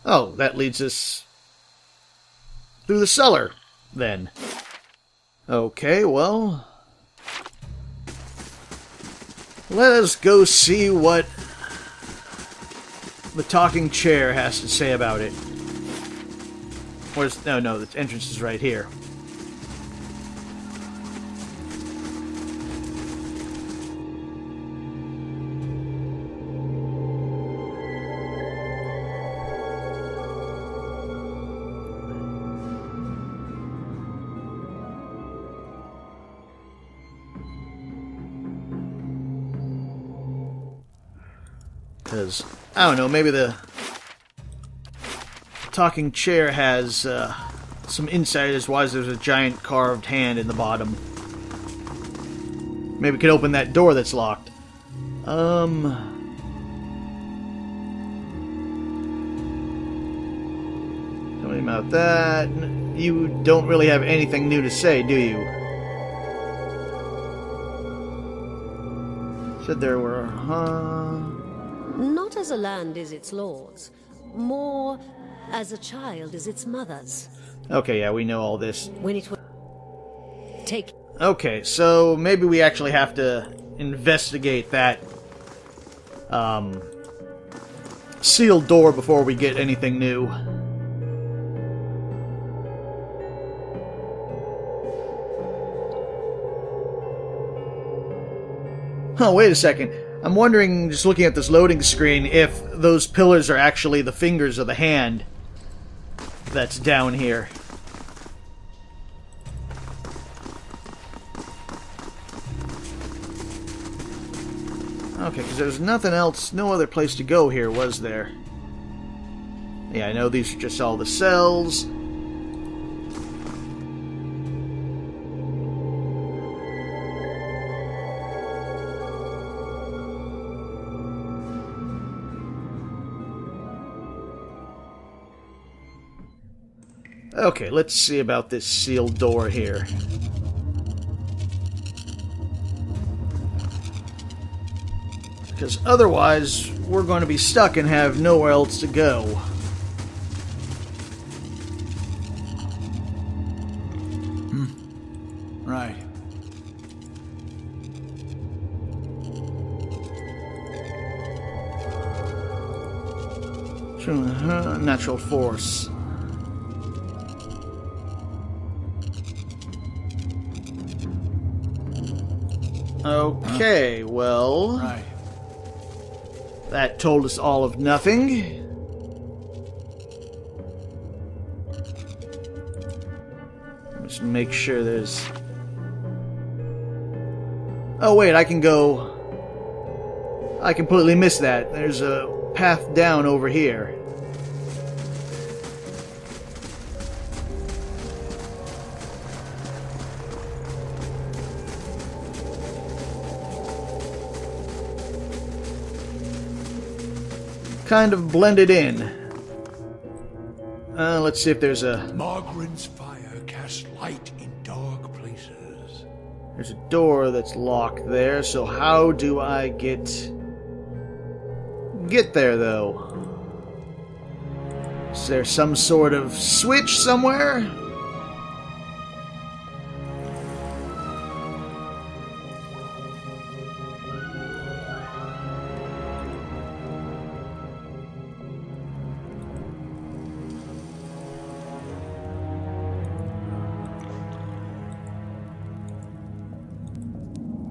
Oh, that leads us through the cellar, then. Okay, well, let us go see what the talking chair has to say about it. Where's... No, the entrance is right here. Because, I don't know, maybe the talking chair has some insight as why there's a giant carved hand in the bottom. Maybe we could open that door that's locked. Tell me about that. You don't really have anything new to say, do you? Said there were, Not as a land is its lord's, more as a child is its mother's. Okay, yeah, we know all this. When it will take... Okay, so maybe we actually have to investigate that sealed door before we get anything new. Oh, wait a second. I'm wondering, just looking at this loading screen, if those pillars are actually the fingers of the hand that's down here. Okay, because there's nothing else, no other place to go here, was there? Yeah, I know these are just all the cells. Okay, let's see about this sealed door here. Because otherwise, we're going to be stuck and have nowhere else to go. Right. Natural force. Okay, well... Right. That told us all of nothing. Just make sure there's... Oh wait, I can go... I completely missed that. There's a path down over here. Kind of blended in. Let's see if there's a... Margaret's fire casts light in dark places. There's a door that's locked there, so how do I get there, though? Is there some sort of switch somewhere?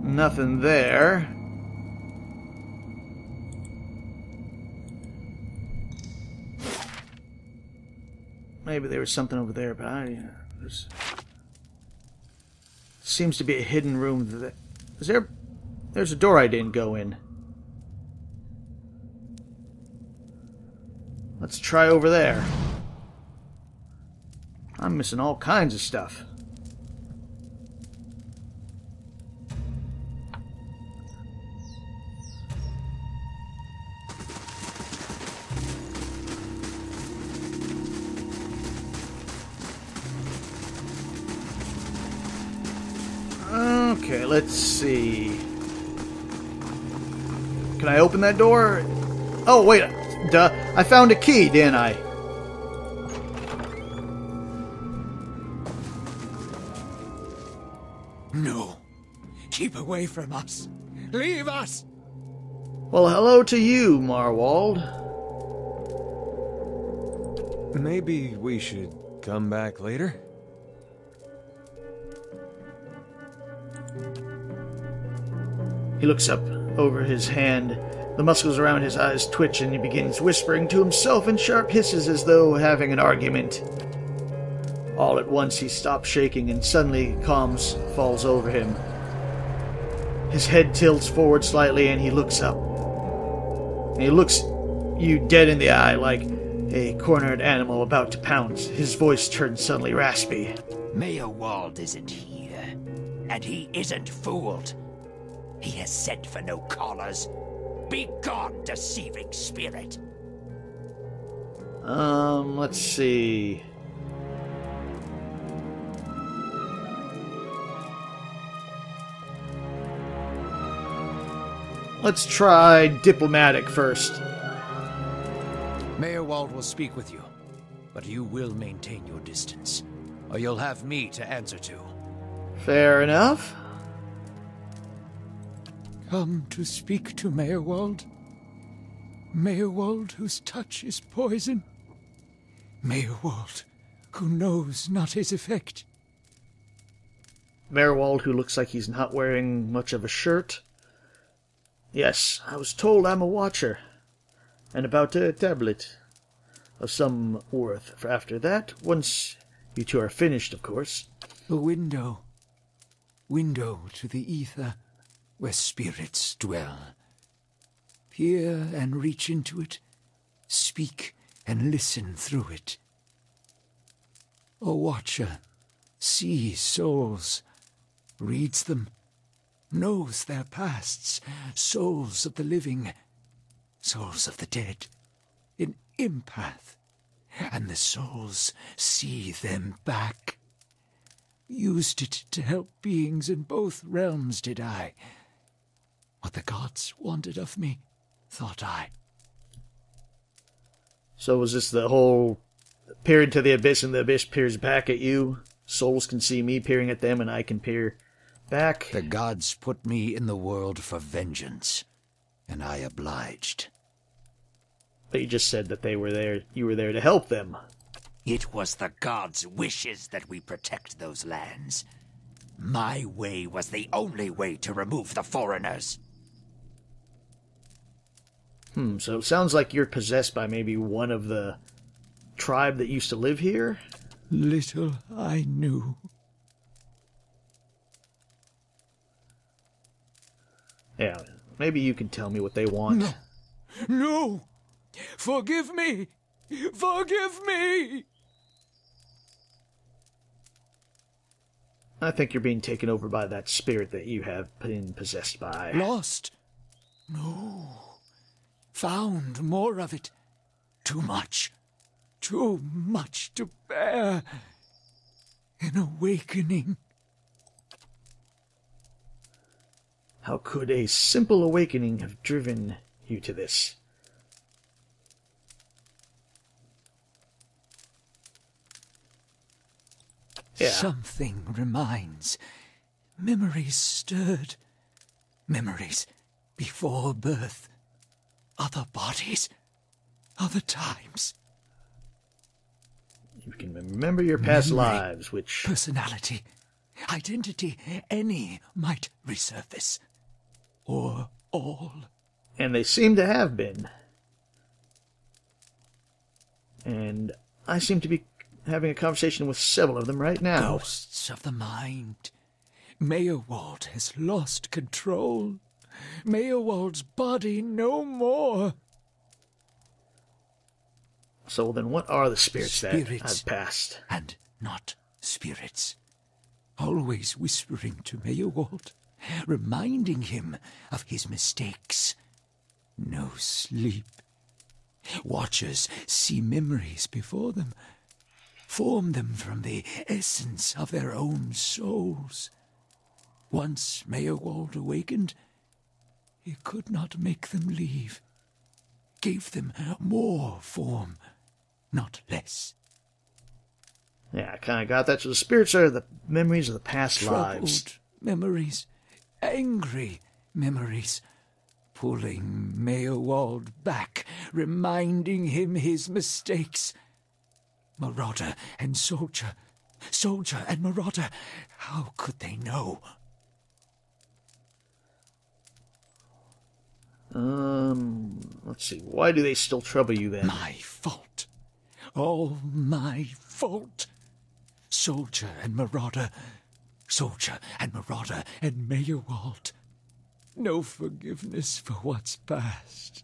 Nothing there. Maybe there was something over there, but there's... Seems to be a hidden room. Is there... There's a door I didn't go in. Let's try over there. I'm missing all kinds of stuff. Okay, let's see. Can I open that door? Oh, wait. Duh. I found a key, didn't I? No. Keep away from us. Leave us! Well, hello to you, Maerwald. Maybe we should come back later? He looks up over his hand. The muscles around his eyes twitch, and he begins whispering to himself in sharp hisses as though having an argument. All at once he stops shaking, and suddenly calm falls over him. His head tilts forward slightly, and he looks up. And he looks you dead in the eye like a cornered animal about to pounce. His voice turns suddenly raspy. Maerwald isn't here, and he isn't fooled. He has sent for no callers. Be gone, deceiving spirit. Let's see. Let's try diplomatic first. Maerwald will speak with you, but you will maintain your distance, or you'll have me to answer to. Fair enough. Come to speak to Maerwald. Maerwald whose touch is poison. Maerwald who knows not his effect. Maerwald, who looks like he's not wearing much of a shirt. Yes, I was told I'm a watcher. And about a tablet of some worth. For after that, once you two are finished, of course. A window. Window to the ether, where spirits dwell. Peer and reach into it. Speak and listen through it. A watcher sees souls, reads them, knows their pasts, souls of the living, souls of the dead, an empath, and the souls see them back. Used it to help beings in both realms, did I. What the gods wanted of me, thought I. So was this the whole peer into the abyss and the abyss peers back at you? Souls can see me peering at them and I can peer back? The gods put me in the world for vengeance, and I obliged. But you just said that they were there. You were there to help them. It was the gods' wishes that we protect those lands. My way was the only way to remove the foreigners. So it sounds like you're possessed by maybe one of the tribe that used to live here? Little I knew. Yeah, maybe you can tell me what they want. No! No! Forgive me! Forgive me! I think you're being taken over by that spirit that you have been possessed by. Lost? No. Found more of it. Too much. Too much to bear. An awakening. How could a simple awakening have driven you to this? Yeah. Something reminds. Memories stirred. Memories before birth. Other bodies. Other times. You can remember your past lives, which... Personality. Identity. Any might resurface. Or all. And they seem to have been. And I seem to be having a conversation with several of them right now. Ghosts of the mind. Maerwald has lost control. Maerwald's body no more. So then what are the spirits that Spirits. I've passed? And not spirits. Always whispering to Maerwald, reminding him of his mistakes. No sleep. Watchers see memories before them, form them from the essence of their own souls. Once Maerwald awakened, he could not make them leave. Gave them more form, not less. Yeah, I kind of got that. So the spirits are the memories of the past Troubled lives. Memories, angry memories, pulling Maerwald back, reminding him his mistakes. Marauder and soldier, soldier and marauder, how could they know? Let's see. Why do they still trouble you then? My fault. All my fault. Soldier and marauder, soldier and marauder and Maerwald. No forgiveness for what's past.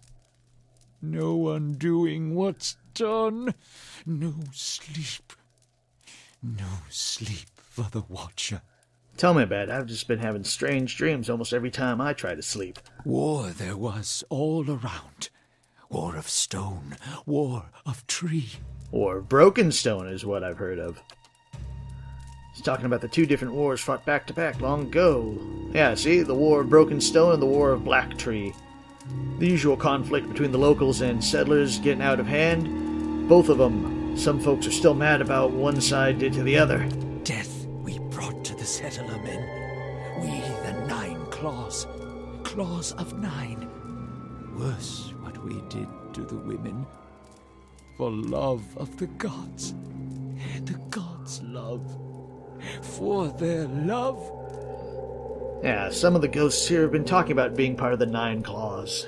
No undoing what's done. No sleep. No sleep for the Watcher. Tell me about it. I've just been having strange dreams almost every time I try to sleep. War there was all around. War of stone, war of tree. Or broken stone is what I've heard of. He's talking about the two different wars fought back to back long ago. Yeah, see? The War of Broken Stone and the War of Black Tree. The usual conflict between the locals and settlers getting out of hand. Both of them. Some folks are still mad about what one side did to the other. Death we brought to the settler men. We the 9 claws. Claws of 9. Worse what we did to the women. For love of the gods. The gods' love. For their love. Yeah, some of the ghosts here have been talking about being part of the 9 Claws.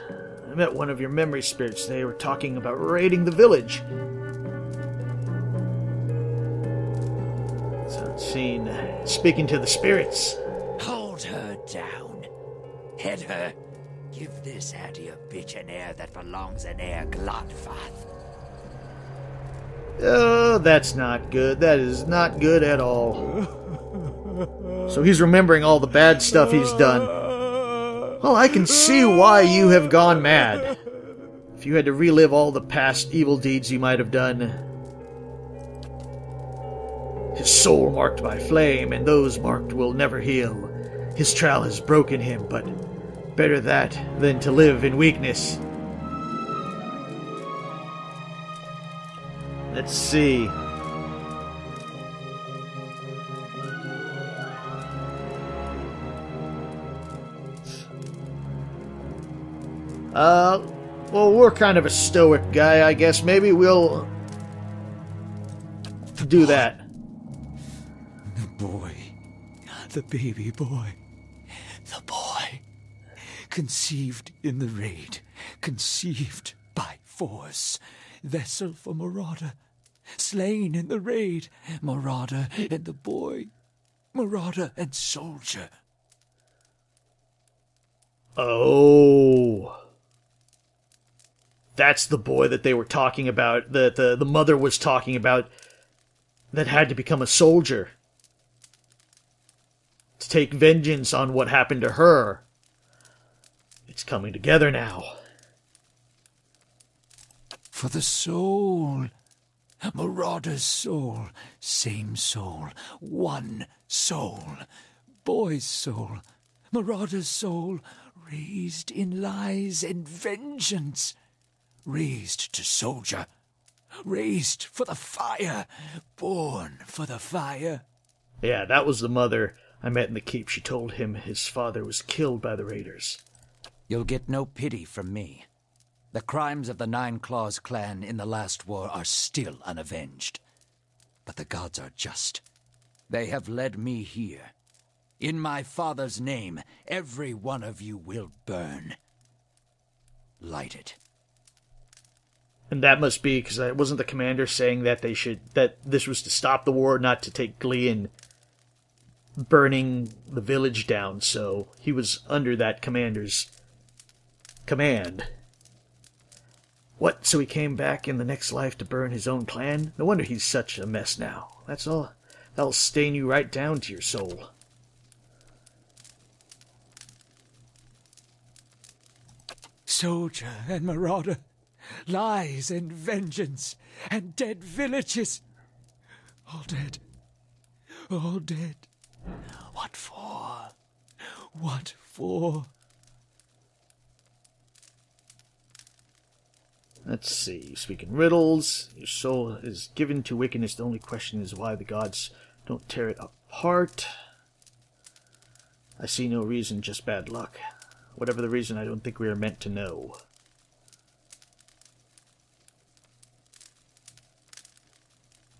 I met one of your memory spirits. They were talking about raiding the village. So it's seen speaking to the spirits. Hold her down. Head her. Give this Addy a bitch an heir that belongs in Air Glodfath. Oh, that's not good. That is not good at all. So he's remembering all the bad stuff he's done. Well, I can see why you have gone mad. If you had to relive all the past evil deeds you might have done. His soul marked by flame, and those marked will never heal. His trial has broken him, but better that than to live in weakness. Let's see. Well, we're kind of a stoic guy, I guess. Maybe we'll do that. The boy. The baby boy. The boy. Conceived in the raid. Conceived by force. Vessel for marauder. Slain in the raid. Marauder and the boy. Marauder and soldier. Oh. That's the boy that they were talking about, that the mother was talking about, that had to become a soldier. To take vengeance on what happened to her. It's coming together now. For the soul. Marauder's soul. Same soul. One soul. Boy's soul. Marauder's soul. Raised in lies and vengeance. Raised to soldier. Raised for the fire. Born for the fire. Yeah, that was the mother I met in the keep. She told him his father was killed by the raiders. You'll get no pity from me. The crimes of the 9 Claws clan in the last war are still unavenged. But the gods are just. They have led me here. In my father's name, every one of you will burn. Light it. And that must be because it wasn't the commander saying that that this was to stop the war, not to take glee in burning the village down. So he was under that commander's command. What? So he came back in the next life to burn his own clan? No wonder he's such a mess now. That's all. That'll stain you right down to your soul. Soldier and marauder. Lies and vengeance. And dead villages. All dead. All dead. What for? What for? Let's see. Speaking riddles, your soul is given to wickedness. The only question is why the gods don't tear it apart. I see no reason, just bad luck. Whatever the reason, I don't think we are meant to know.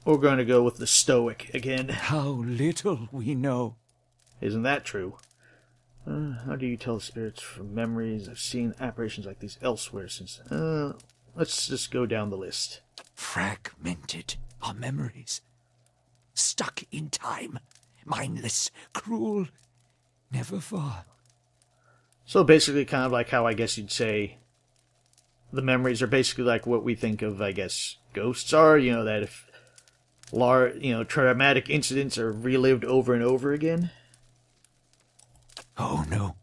We're going to go with the stoic again. How little we know. Isn't that true? How do you tell spirits from memories? I've seen apparitions like these elsewhere since... let's just go down the list. Fragmented are memories. Stuck in time. Mindless, cruel, never far. So basically kind of like how I guess you'd say the memories are basically like what we think of, I guess, ghosts are. You know, that if traumatic incidents are relived over and over again. Oh, no.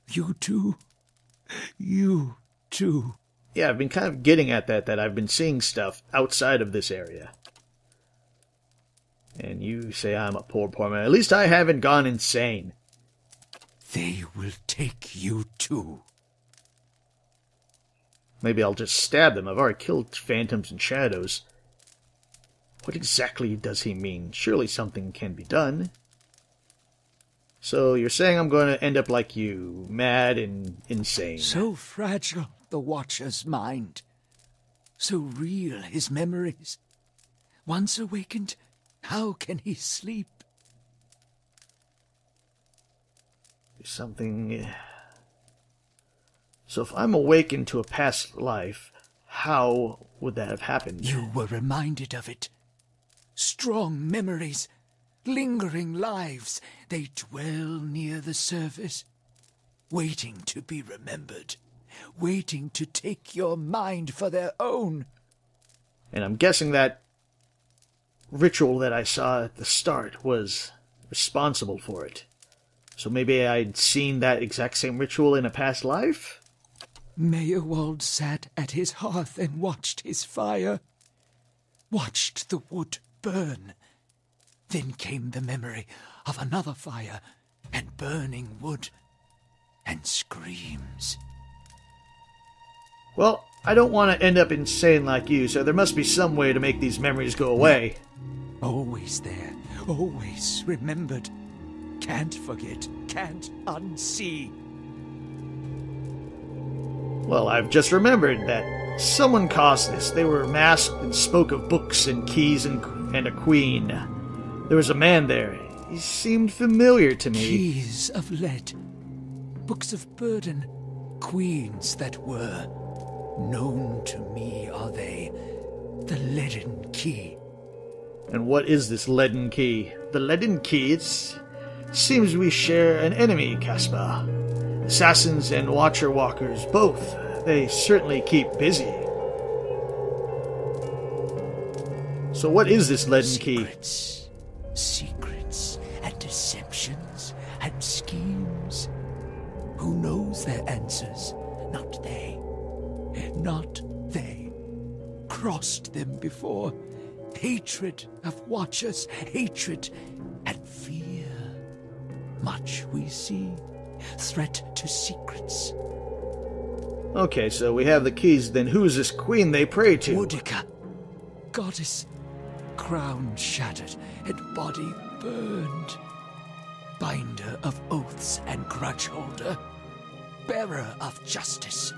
You too. Yeah, I've been kind of getting at that I've been seeing stuff outside of this area. And you say I'm a poor man. At least I haven't gone insane. They will take you too. Maybe I'll just stab them. I've already killed phantoms and shadows. What exactly does he mean? Surely something can be done. So you're saying I'm going to end up like you, mad and insane. So fragile, the Watcher's mind. So real, his memories. Once awakened, how can he sleep? Something... So if I'm awakened to a past life, how would that have happened? You were reminded of it. Strong memories, lingering lives, they dwell near the surface, waiting to be remembered, waiting to take your mind for their own. And I'm guessing that ritual that I saw at the start was responsible for it. So maybe I'd seen that exact same ritual in a past life? Maerwald sat at his hearth and watched his fire, watched the wood burn. Then came the memory of another fire and burning wood and screams. Well, I don't want to end up insane like you, so there must be some way to make these memories go away. Always there, always remembered. Can't forget, can't unsee. Well, I've just remembered that someone caused this. They were masked and spoke of books and keys and a queen. There was a man there. He seemed familiar to me. Keys of lead, books of burden, queens that were. Known to me are they, the leaden key. And what is this leaden key? The leaden key, it seems we share an enemy, Caspar. Assassins and Watcher Walkers, both. They certainly keep busy. So what is this leaden key? Secrets and deceptions and schemes. Who knows their answers? Not they. Not they. Crossed them before. Hatred of Watchers, hatred and fear. Much we see. Threat to secrets. Okay, so we have the keys, then who's this queen they pray to? Boudica, goddess, crown shattered and body burned. Binder of oaths and grudge holder. Bearer of justice.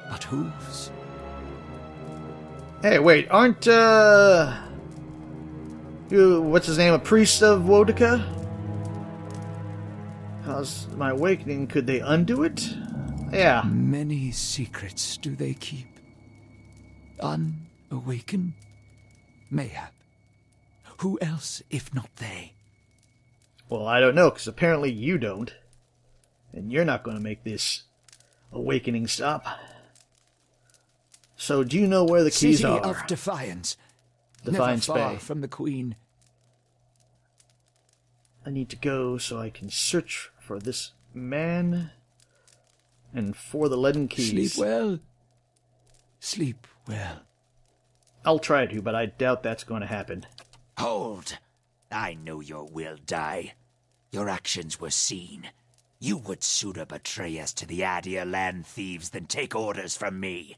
But whose? Hey, wait, aren't, what's his name, a priest of Boudica? How's my awakening? Could they undo it? Yeah. Many secrets do they keep. Unawakened? Mayhap. Who else if not they? Well, I don't know, because apparently you don't. And you're not going to make this awakening stop. So, do you know where the keys City are? of Defiance. Defiance Never far Bay. from the Queen. I need to go so I can search for this man and for the leaden keys. Sleep well. Sleep well. I'll try to, but I doubt that's going to happen. Hold! I know your will die. Your actions were seen. You would sooner betray us to the Adir land thieves than take orders from me.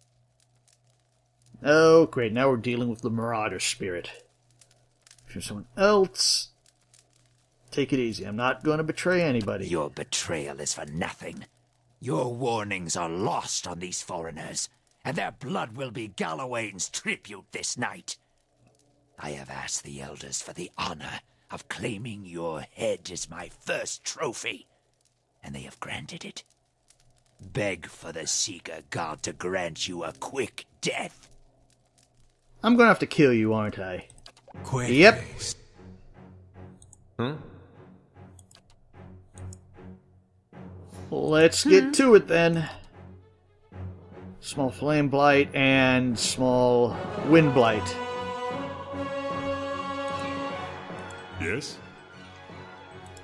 Oh, great. Now we're dealing with the Marauder spirit. If you're someone else... Take it easy. I'm not going to betray anybody. Your betrayal is for nothing. Your warnings are lost on these foreigners, and their blood will be Gallowayne's tribute this night. I have asked the elders for the honor of claiming your head as my first trophy, and they have granted it. Beg for the Seeker God to grant you a quick death. I'm going to have to kill you, aren't I? Quick. Yep. Huh? Let's get to it then. Small flame blight and small wind blight. Yes?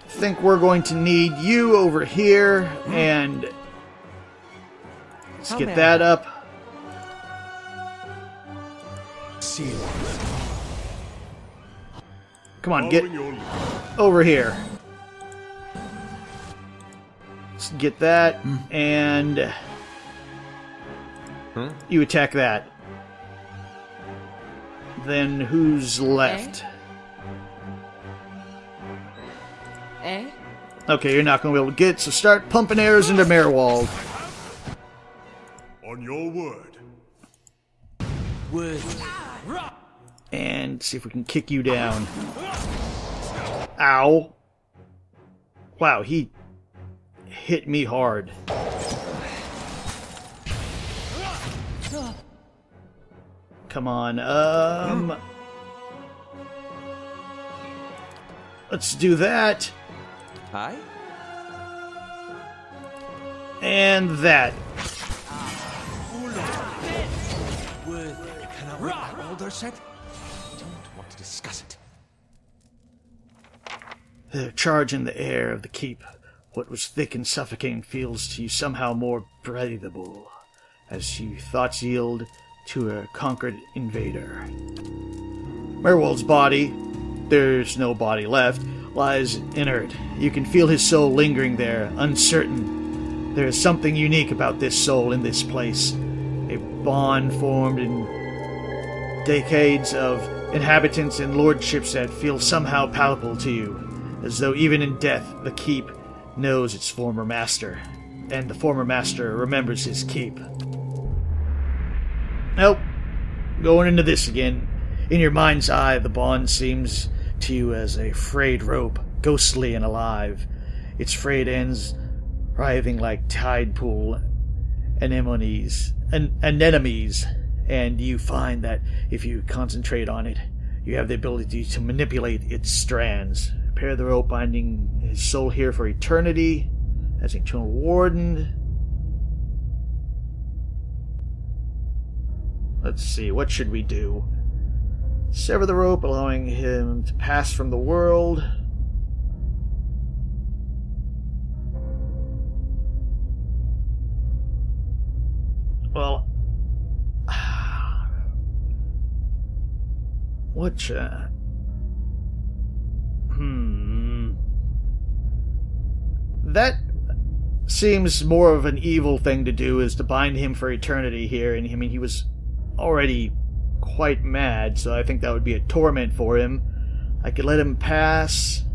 I think we're going to need you over here, and let's get that up. Seal. Come on, get over here. Let's get that, and you attack that. Then who's left? Okay, you're not going to be able to get it, so start pumping arrows into Maerwald. On your word. And see if we can kick you down. Ow. Wow, he hit me hard. Come on, let's do that. Hi? And that. Don't want to discuss it. The charge in the air of the keep. What was thick and suffocating feels to you somehow more breathable, as your thoughts yield to a conquered invader. Maerwald's body, there's no body left, lies inert. You can feel his soul lingering there, uncertain. There is something unique about this soul in this place. A bond formed in decades of inhabitants and lordships that feel somehow palpable to you, as though even in death the keep knows its former master, and the former master remembers his keep. Nope. Going into this again. In your mind's eye, the bond seems to you as a frayed rope, ghostly and alive. Its frayed ends writhing like tide pool anemones, and you find that if you concentrate on it, you have the ability to manipulate its strands. Prepare the rope binding his soul here for eternity, as eternal warden. Let's see, what should we do? Sever the rope, allowing him to pass from the world. Well, what should... That seems more of an evil thing to do, is to bind him for eternity here. And I mean, he was already quite mad, so I think that would be a torment for him. I could let him pass,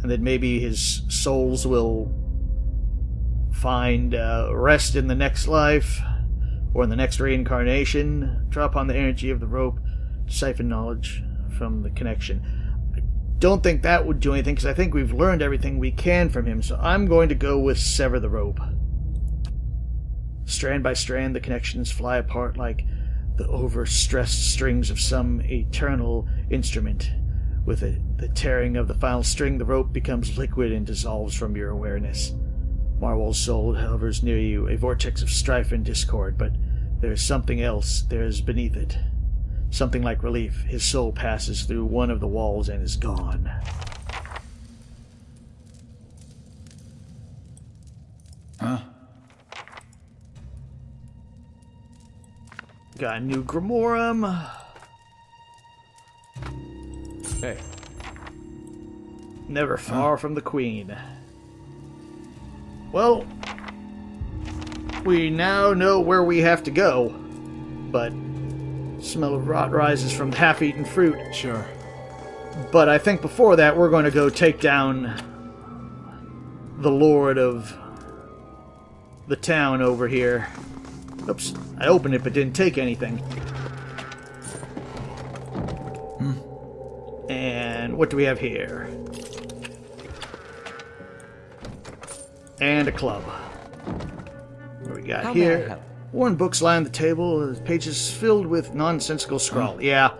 and then maybe his souls will find rest in the next life, or in the next reincarnation. Draw upon the energy of the rope to siphon knowledge from the connection. I don't think that would do anything, because I think we've learned everything we can from him, so I'm going to go with sever the rope. Strand by strand, the connections fly apart like the overstressed strings of some eternal instrument. With the tearing of the final string, the rope becomes liquid and dissolves from your awareness. Maerwald's soul hovers near you, a vortex of strife and discord, but there is something else there is beneath it. Something like relief. His soul passes through one of the walls and is gone. Huh? Got a new Grimorum. Hey. Never far from the Queen. Well, we now know where we have to go, but smell of rot rises from half-eaten fruit. Sure. But I think before that, we're going to go take down the lord of the town over here. Oops, I opened it but didn't take anything. And what do we have here? And a club. What do we got here? Worn books line the table, the pages filled with nonsensical scrawl. Yeah,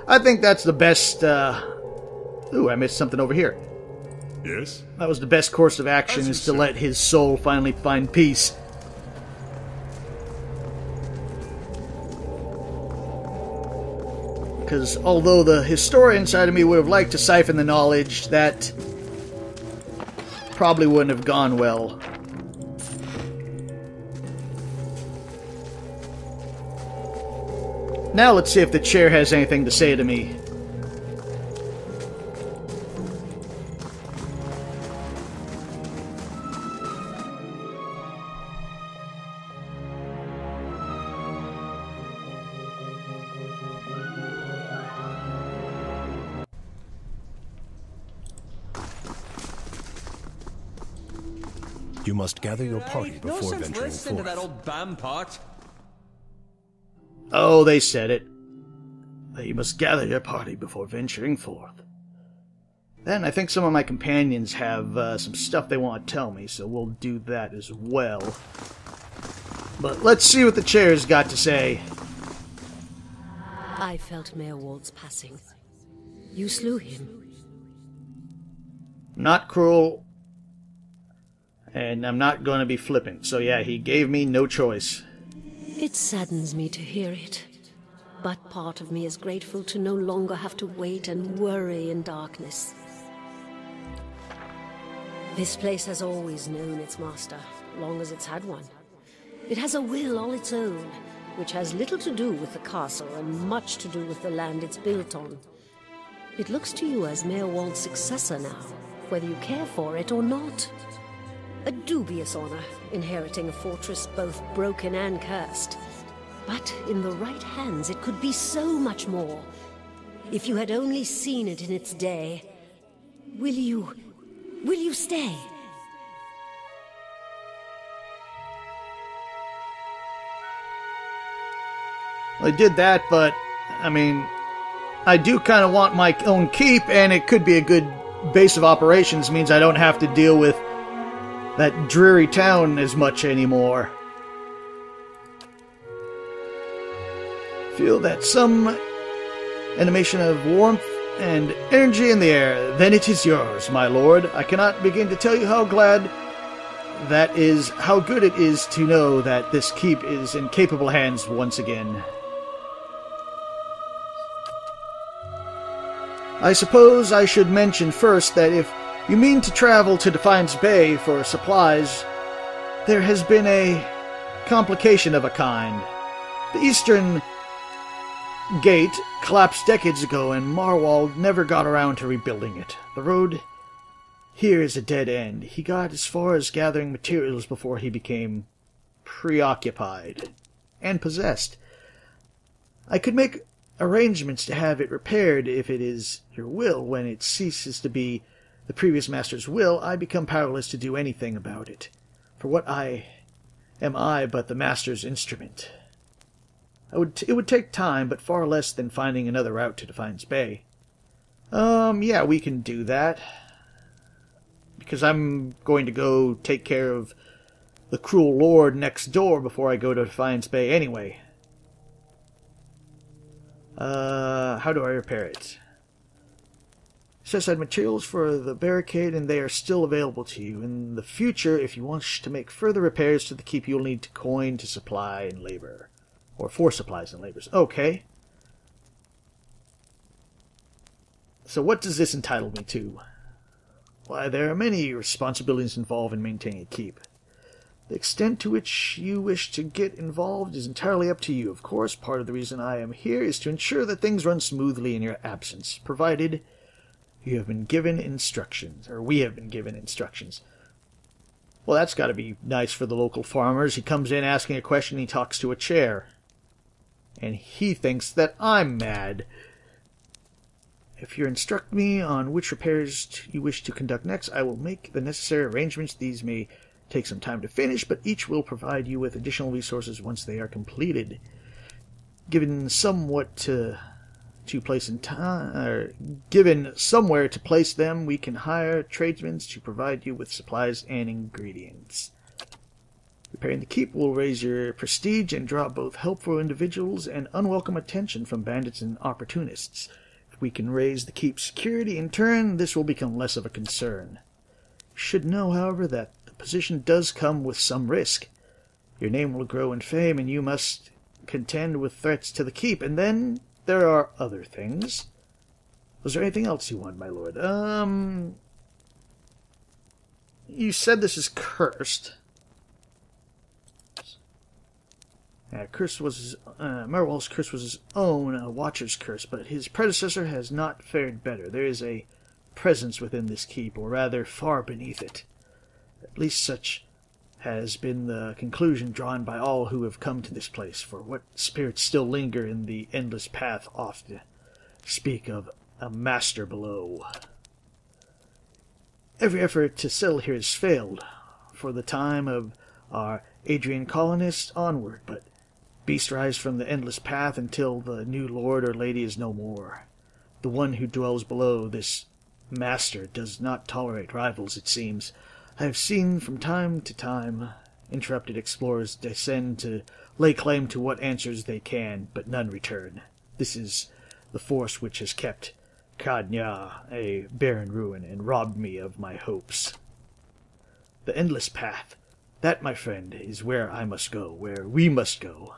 I think that's the best. Ooh, I missed something over here. Yes? That was the best course of action, is to let his soul finally find peace. Because although the historian side of me would have liked to siphon the knowledge, that probably wouldn't have gone well. Now let's see if the chair has anything to say to me. You must gather your party before no sense venturing listening forth. to that old bampot. Oh, they said it. That you must gather your party before venturing forth. Then I think some of my companions have some stuff they want to tell me, so we'll do that as well. But let's see what the chair's got to say. I felt Maerwald's passing. You slew him. Not cruel. And I'm not going to be flippant. So yeah, he gave me no choice. It saddens me to hear it. But part of me is grateful to no longer have to wait and worry in darkness. This place has always known its master, long as it's had one. It has a will all its own, which has little to do with the castle and much to do with the land it's built on. It looks to you as Maerwald's successor now, whether you care for it or not. A dubious honor, inheriting a fortress both broken and cursed. But in the right hands, it could be so much more. If you had only seen it in its day. Will you stay? I did that, but, I mean, I do kind of want my own keep, and it could be a good base of operations, means I don't have to deal with that dreary town as much anymore. Feel that some animation of warmth and energy in the air. Then it is yours, my lord. I cannot begin to tell you how glad that is, how good it is to know that this keep is in capable hands once again. I suppose I should mention first that if you mean to travel to Defiance Bay for supplies, there has been a complication of a kind. The eastern gate collapsed decades ago, and Maerwald never got around to rebuilding it. The road here is a dead end. He got as far as gathering materials before he became preoccupied and possessed. I could make arrangements to have it repaired if it is your will. When it ceases to be the previous master's will, I become powerless to do anything about it. For what am I but the master's instrument? It would take time, but far less than finding another route to Defiance Bay. Yeah, we can do that. Because I'm going to go take care of the cruel lord next door before I go to Defiance Bay anyway. How do I repair it? Says I had materials for the barricade, and they are still available to you. In the future, if you wish to make further repairs to the keep, you'll need to coin to supply and labor. Or for supplies and labors. Okay. So what does this entitle me to? Why, there are many responsibilities involved in maintaining a keep. The extent to which you wish to get involved is entirely up to you. Of course, part of the reason I am here is to ensure that things run smoothly in your absence, provided you have been given instructions, or we have been given instructions. Well, that's got to be nice for the local farmers. He comes in asking a question, he talks to a chair. And he thinks that I'm mad. If you instruct me on which repairs you wish to conduct next, I will make the necessary arrangements. These may take some time to finish, but each will provide you with additional resources once they are completed. Given somewhat to place in time, or given somewhere to place them, we can hire tradesmen to provide you with supplies and ingredients. Repairing the keep will raise your prestige and draw both helpful individuals and unwelcome attention from bandits and opportunists. If we can raise the keep's security in turn, this will become less of a concern. You should know, however, that the position does come with some risk. Your name will grow in fame, and you must contend with threats to the keep, and then there are other things. Was there anything else you want, my lord? You said this is cursed. Maerwald's curse was his own Watcher's curse, but his predecessor has not fared better. There is a presence within this keep, or rather far beneath it. At least such has been the conclusion drawn by all who have come to this place, for what spirits still linger in the endless path often speak of a master below. Every effort to settle here has failed, for the time of our Adrian colonists onward, but beasts rise from the endless path until the new lord or lady is no more. The one who dwells below, this master, does not tolerate rivals, it seems. I have seen from time to time interrupted explorers descend to lay claim to what answers they can, but none return. This is the force which has kept Caed Nue a barren ruin and robbed me of my hopes. The endless path, that, my friend, is where I must go, where we must go.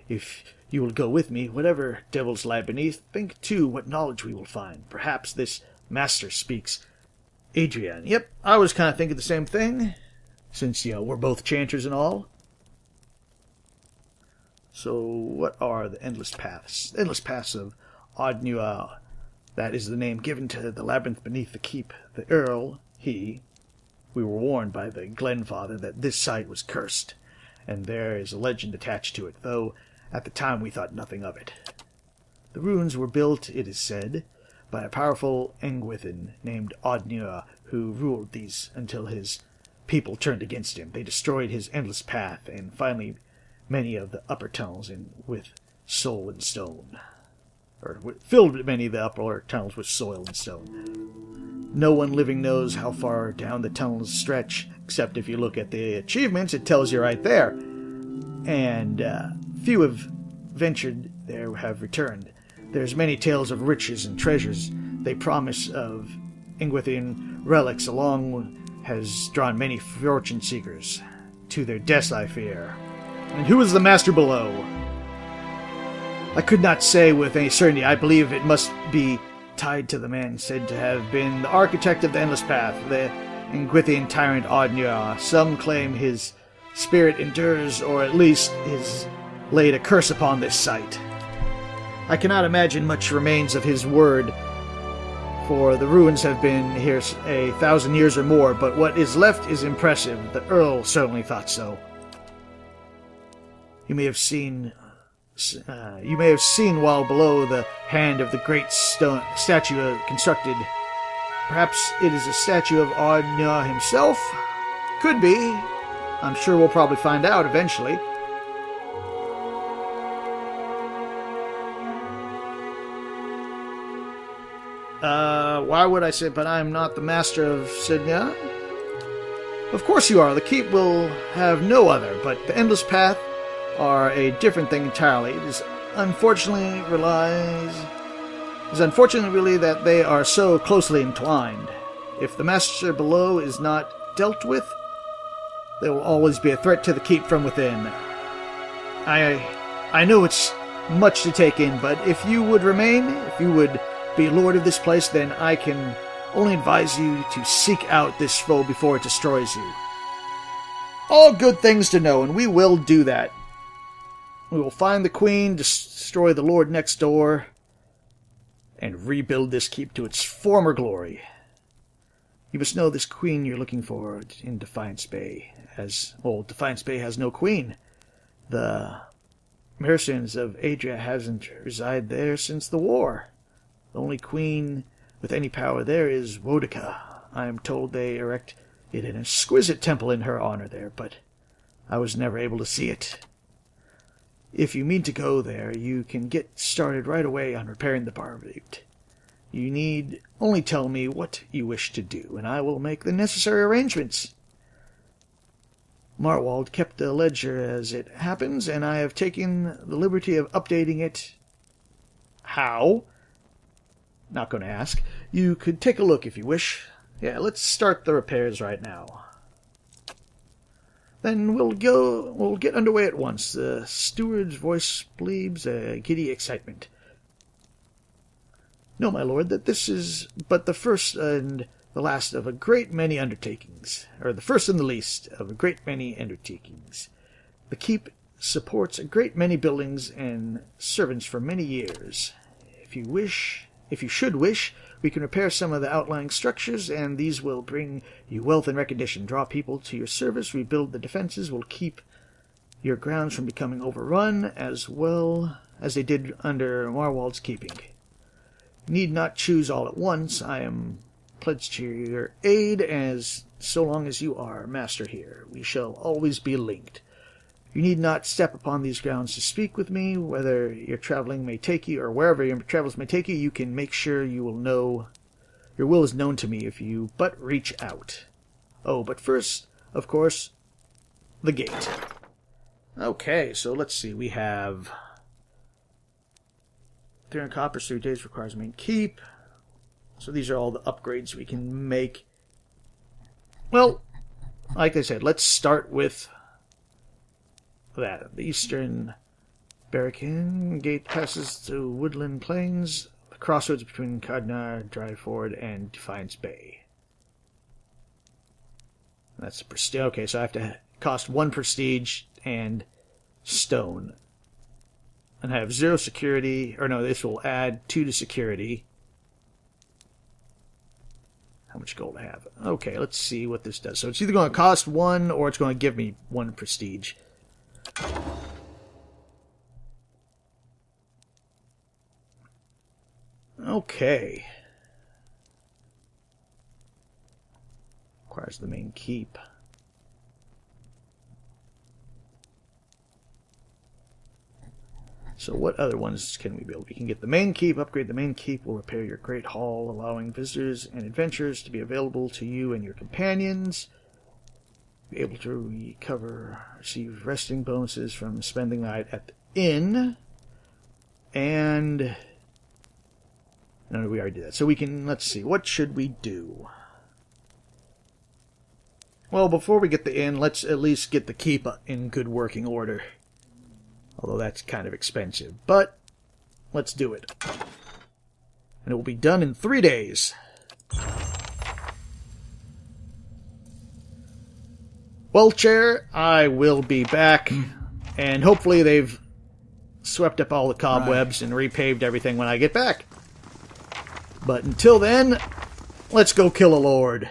If you will go with me, whatever devils lie beneath, think too what knowledge we will find. Perhaps this master speaks Adrian. Yep, I was kind of thinking the same thing, since, we're both chanters and all. So, what are the endless paths? The endless paths of Caed Nue. That is the name given to the labyrinth beneath the keep. The Earl, we were warned by the Glenfather that this site was cursed, and there is a legend attached to it, though at the time we thought nothing of it. The ruins were built, it is said, by a powerful Engwithan named Caed Nue, who ruled these until his people turned against him. They destroyed his endless path, and finally many of the upper tunnels with soil and stone. Or filled many of the upper tunnels with soil and stone. No one living knows how far down the tunnels stretch, except if you look at the achievements, it tells you right there. And few have ventured there have returned. There's many tales of riches and treasures. They promise of Engwithan relics along has drawn many fortune seekers to their deaths, I fear. And who is the master below? I could not say with any certainty. I believe it must be tied to the man said to have been the architect of the endless path, the Engwithan tyrant Caed Nue. Some claim his spirit endures, or at least has laid a curse upon this site. I cannot imagine much remains of his word, for the ruins have been here 1,000 years or more, but what is left is impressive. The Earl certainly thought so. You may have seen while below the hand of the great stone statue constructed. Perhaps it is a statue of Caed Nue himself? Could be. I'm sure we'll probably find out eventually. Why would I say, but I am not the master of Caed Nue? Of course you are. The keep will have no other, but the endless path are a different thing entirely. It is unfortunately really that they are so closely entwined. If the master below is not dealt with, there will always be a threat to the keep from within. I know it's much to take in, but if you would remain, if you would be lord of this place, then I can only advise you to seek out this foe before it destroys you. All good things to know, and we will do that. We will find the queen, destroy the lord next door, and rebuild this keep to its former glory. You must know this queen you're looking for in Defiance Bay, Defiance Bay has no queen. The mercenaries of Adria hasn't resided there since the war. The only queen with any power there is Wodica. I am told they erect an exquisite temple in her honor there, but I was never able to see it. If you mean to go there, you can get started right away on repairing the Maerwald. You need only tell me what you wish to do, and I will make the necessary arrangements. Maerwald kept the ledger as it happens, and I have taken the liberty of updating it. How? Not going to ask. You could take a look if you wish. Yeah, let's start the repairs right now. Then we'll get underway at once. The steward's voice bleeds a giddy excitement. No, my lord, that this is but the first and the last of a great many undertakings, or the first and the least of a great many undertakings. The keep supports a great many buildings and servants for many years. If you should wish, we can repair some of the outlying structures, and these will bring you wealth and recognition, draw people to your service, rebuild the defenses, will keep your grounds from becoming overrun, as well as they did under Maerwald's keeping. You need not choose all at once. I am pledged to your aid, as so long as you are master here, we shall always be linked. You need not step upon these grounds to speak with me. Whether your traveling may take you, or wherever your travels may take you, you can make sure you will know. Your will is known to me if you but reach out. Oh, but first, of course, the gate. Okay, so let's see. We have 300 copper, 3 days requires main keep. So these are all the upgrades we can make. Well, like I said, let's start with that. The eastern barricade gate passes through woodland plains, the crossroads between Caed Nue, Dry Ford, and Defiance Bay. That's prestige. Okay, so I have to cost 1 prestige and stone. And I have 0 security, or no, this will add 2 to security. How much gold I have? Okay, let's see what this does. So it's either going to cost 1 or it's going to give me 1 prestige. Okay. Requires the main keep. So what other ones can we build? We can get the main keep, upgrade the main keep, will repair your great hall, allowing visitors and adventurers to be available to you and your companions. Be able to receive resting bonuses from spending the night at the inn. And no, we already did that. So we can, let's see, what should we do? Well, before we get the inn, let's at least get the keep in good working order. Although that's kind of expensive. But let's do it. And it will be done in 3 days. Well, Chair, I will be back. And hopefully they've swept up all the cobwebs and repaved everything when I get back. But until then, let's go kill a lord.